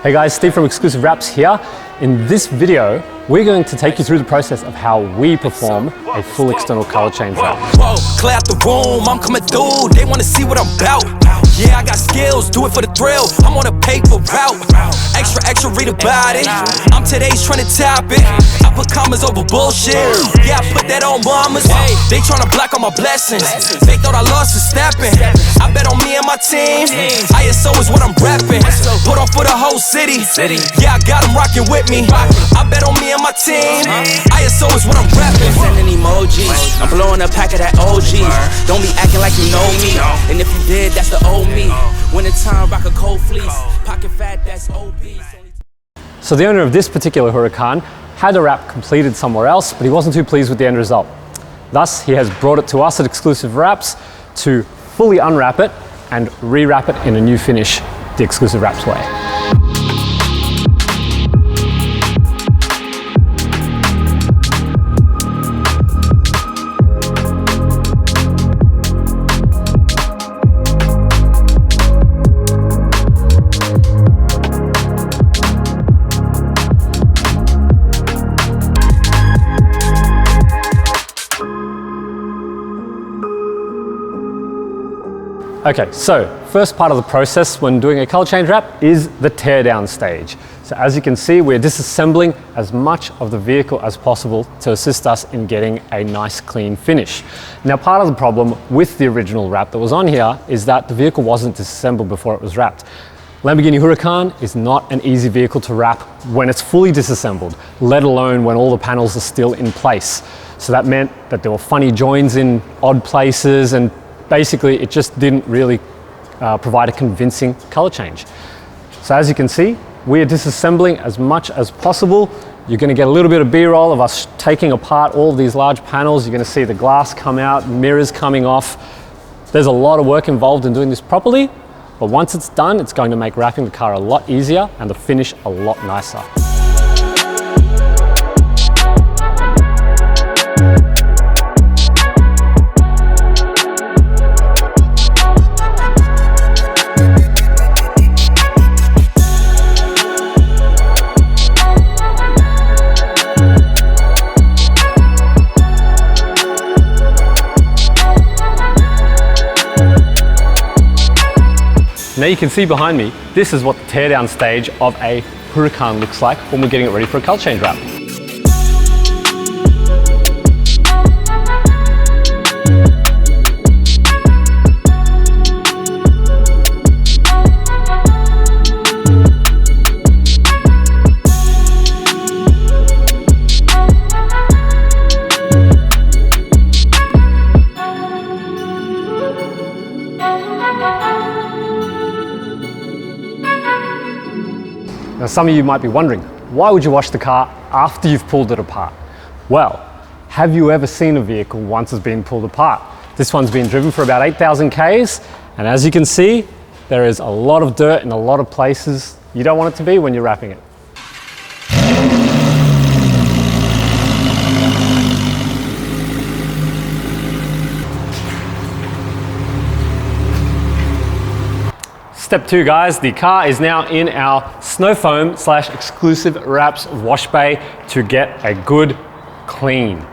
Hey guys, Steve from Exclusive Wraps here. In this video, we're going to take you through the process of how we perform a full external color change wrap. Whoa, clear out the room, I'm coming through, they wanna see what I'm about. Yeah, I got skills, do it for the thrill, I'm on a paper route. Extra, read about it, I'm today's trying to top it. I put commas over bullshit, yeah, I put that on mamas. They tryna block all my blessings, they thought I lost for stepping. I bet on me and my team, ISO is what I'm rapping. Put on for the whole city, yeah, I got them rocking with me. I bet on me and my team, ISO is what I'm rapping. Sending emojis, I'm blowing a pack of that OG. Don't be acting like you know me, and if you did, that's the old me. Winter time, rock a cold fleece, pocket fat, that's obese. So the owner of this particular Huracan had a wrap completed somewhere else, but he wasn't too pleased with the end result. Thus, he has brought it to us at Exclusive Wraps to fully unwrap it and re-wrap it in a new finish, the Exclusive Wraps way. Okay, so first part of the process when doing a color change wrap is the teardown stage. So as you can see, we're disassembling as much of the vehicle as possible to assist us in getting a nice clean finish. Now, part of the problem with the original wrap that was on here is that the vehicle wasn't disassembled before it was wrapped. Lamborghini Huracan is not an easy vehicle to wrap when it's fully disassembled, let alone when all the panels are still in place. So that meant that there were funny joins in odd places, and basically, it just didn't really provide a convincing color change. So as you can see, we are disassembling as much as possible. You're gonna get a little bit of B-roll of us taking apart all of these large panels. You're gonna see the glass come out, mirrors coming off. There's a lot of work involved in doing this properly, but once it's done, it's going to make wrapping the car a lot easier and the finish a lot nicer. Now you can see behind me, this is what the teardown stage of a Huracan looks like when we're getting it ready for a color change wrap. Now some of you might be wondering, why would you wash the car after you've pulled it apart? Well, have you ever seen a vehicle once it's been pulled apart? This one's been driven for about 8,000 Ks, and as you can see, there is a lot of dirt in a lot of places you don't want it to be when you're wrapping it. Step 2, guys, the car is now in our snow foam / Exclusive Wraps wash bay to get a good clean.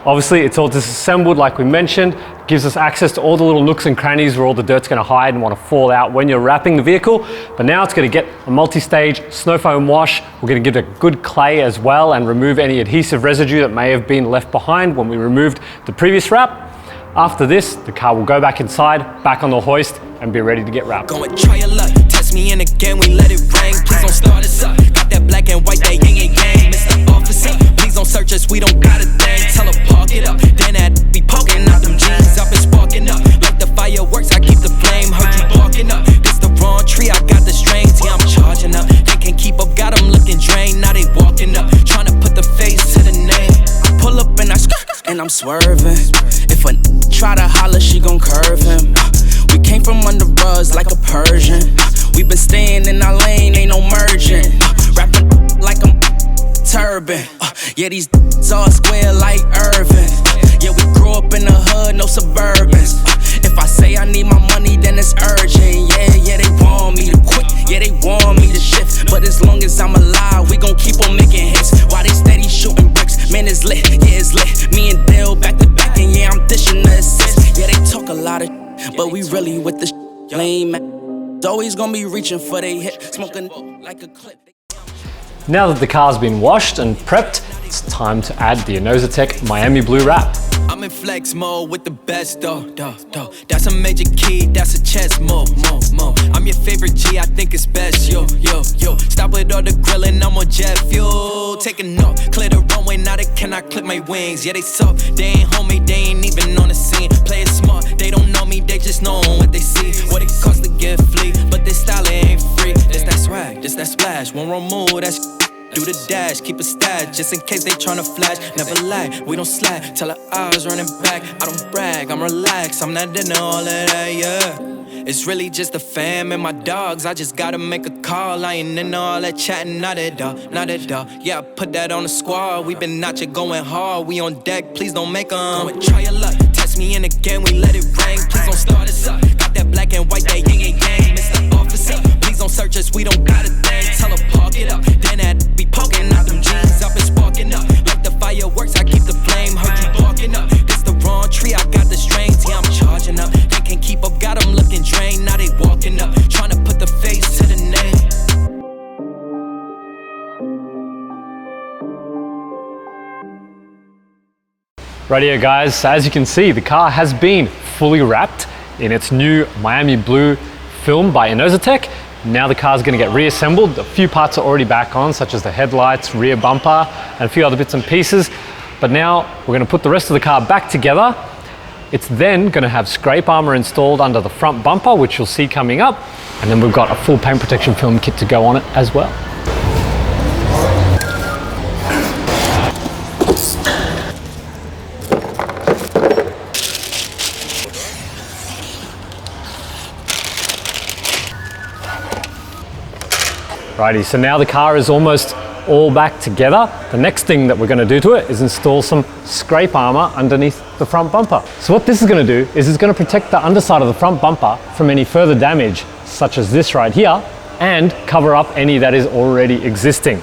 Obviously, it's all disassembled like we mentioned, gives us access to all the little nooks and crannies where all the dirt's gonna hide and wanna fall out when you're wrapping the vehicle. But now it's gonna get a multi-stage snow foam wash. We're gonna give it a good clay as well and remove any adhesive residue that may have been left behind when we removed the previous wrap. After this, the car will go back inside, back on the hoist, and be ready to get wrapped. Go and try your luck, test me in again, we let it rain. Please don't start us up, got that black and white, that yin and yang. Mr. Officer, please don't search us, we don't got a thing. Tell her park it up, then that be poking out them jeans. I've been sparking up, like the fireworks, I keep the flame. Heard you barking up, this the wrong tree, I got the strains. Yeah, I'm charging up, they can't keep up, got them looking drained. Now they walking up, trying to put the face to the name. I pull up and I and I'm swerving. If a try to holler, she gon' curve him. We came from under rugs like a Persian. We been staying in our lane, ain't no merging. Rapping like I'm turban. Yeah, these all square like Irvin. Yeah, we grew up in the hood, no Suburbans. If I say I need my money, then it's urgent. Yeah, they want me to quit. Yeah, they want me to shift. But as long as I'm alive, we gon' keep on making hits. While they steady shooting bricks, man, it's lit, yeah, it's lit. Me and Dale back to back, and yeah, I'm dishing the assist. Yeah, they talk a lot of but we really with the lame, man. Always gonna be reaching for they hit, smoking like a clip. Now that the car's been washed and prepped, it's time to add the Inozetek Miami Blue wrap. I'm in flex mode with the best, That's a major key, that's a chess move. I'm your favorite G, I think it's best, yo. Stop with all the grilling, I'm on jet fuel. Taking off, clear the runway, now they cannot clip my wings. Yeah, they soft, they ain't homie, they ain't even on the scene. Play it smart, they don't know me, they just know what they see. What it costs to get flea, but this style ain't free. This that swag, this that splash, one wrong move, that's do the dash, keep a stash, just in case they tryna flash. Never lie, we don't slack, tell her eyes running back. I don't brag, I'm relaxed, I'm not into all of that, yeah. It's really just the fam and my dogs, I just gotta make a call. I ain't into all that chatting, not at all. Yeah, I put that on the squad, we been out here going hard. We on deck, please don't make them. Go and try your luck, test me in again, we let it rain. Please don't start us up, got that black and white, that yin and yang. Mr. Officer, please don't search us, we don't got a thing. Tell her park it up, then that be poking out them jeans. I've been sparking up, like the fireworks, I keep the flame. Heard you barking up, this the wrong tree, I got the strings. Yeah, I'm charging up, they can't keep up, got them looking drained. Now they walking up, trying to put the face to the name. Rightio guys, so as you can see, the car has been fully wrapped in its new Miami Blue film by Inozetek. Now the car's going to get reassembled. A few parts are already back on, such as the headlights, rear bumper, and a few other bits and pieces. But now we're going to put the rest of the car back together. It's then going to have scrape armor installed under the front bumper, which you'll see coming up. And then we've got a full paint protection film kit to go on it as well. Righty, so now the car is almost all back together. The next thing that we're going to do to it is install some scrape armor underneath the front bumper. So what this is going to do is it's going to protect the underside of the front bumper from any further damage, such as this right here, and cover up any that is already existing.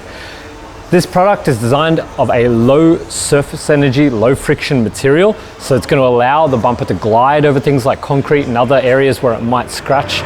This product is designed of a low surface energy, low friction material, so it's going to allow the bumper to glide over things like concrete and other areas where it might scratch.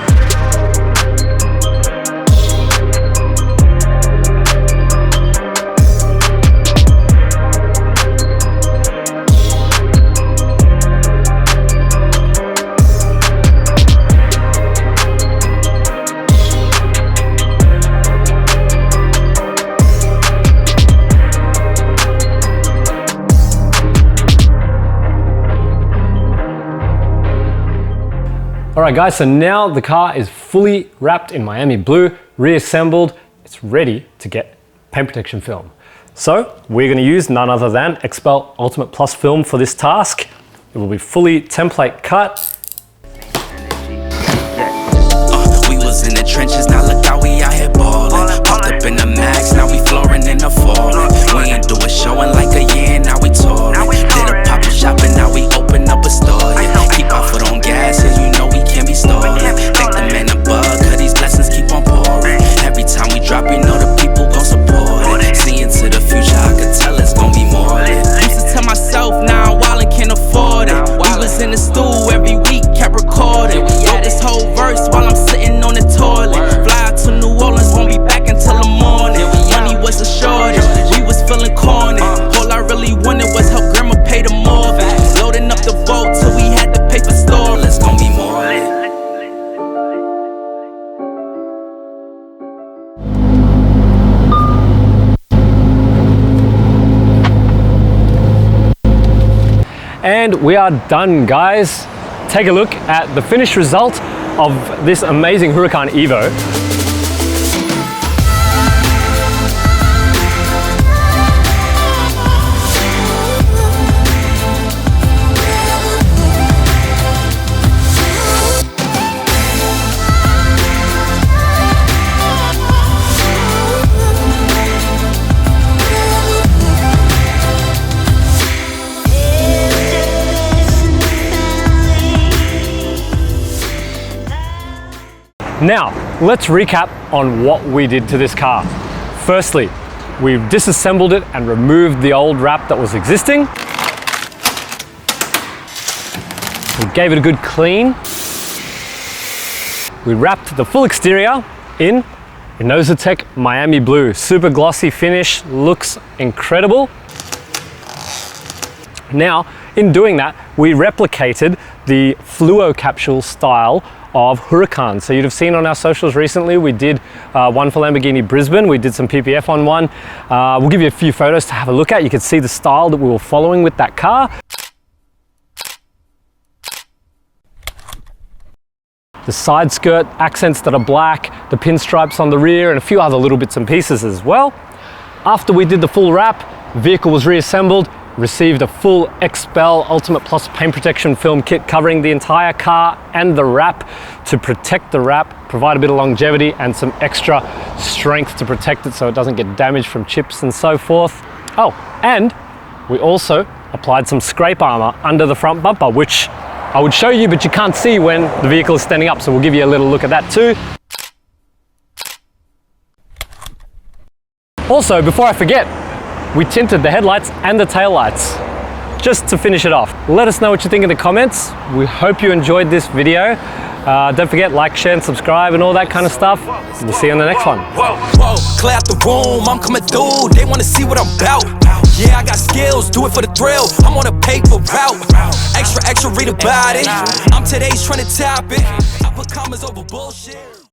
Alright guys, so now the car is fully wrapped in Miami Blue, reassembled, it's ready to get paint protection film. So we're going to use none other than Xpel Ultimate Plus film for this task. It will be fully template cut. We was in the trenches, now look how we out here ballin'. Popped up in the max, now we flooring in the fallin'. We ain't do a show in like a year, now we touring. Did a pop-up shopping, now we open up a store. Yeah. Keep our foot on gas, and you know we can't be stalling. Thank the man above, cause these blessings keep on pouring. Every time we drop, we know the people gon' support it. See into the future, I could tell it's gon' be more lit. Used to tell myself, now I'm wildin', can't afford it. We was in the stool every week, kept recording. Wrote this whole verse while I'm sitting on the toilet. Fly out to New Orleans, won't be back until the morning. Money was a shortage, we was feeling corny. All I really wanted was help grandma pay the mortgage. Loading up the boat till we had to pay for storage. It's gon' be more lit. And we are done, guys. Take a look at the finished result of this amazing Huracan EVO. Now, let's recap on what we did to this car. Firstly, we disassembled it and removed the old wrap that was existing. We gave it a good clean. We wrapped the full exterior in Inozetek Miami Blue. Super glossy finish, looks incredible. Now, in doing that, we replicated the fluo capsule style of Huracan. So you'd have seen on our socials recently, we did one for Lamborghini Brisbane, we did some PPF on one. We'll give you a few photos to have a look at. You can see the style that we were following with that car. The side skirt accents that are black, the pinstripes on the rear, and a few other little bits and pieces as well. After we did the full wrap, the vehicle was reassembled, received a full Xpel Ultimate Plus paint protection film kit covering the entire car and the wrap to protect the wrap, provide a bit of longevity and some extra strength to protect it so it doesn't get damaged from chips and so forth. Oh, and we also applied some scrape armor under the front bumper, which I would show you, but you can't see when the vehicle is standing up, so we'll give you a little look at that too. Also, before I forget, we tinted the headlights and the taillights, just to finish it off. Let us know what you think in the comments. We hope you enjoyed this video. Don't forget, like, share, and subscribe, and all that kind of stuff. We'll see you on the next one. Whoa, clear out the room, I'm coming through. They wanna see what I'm about. Yeah, I got skills, do it for the thrill. I'm on a paper route. Extra, read about it. I'm today's trying to top it. I put commas over bullshit.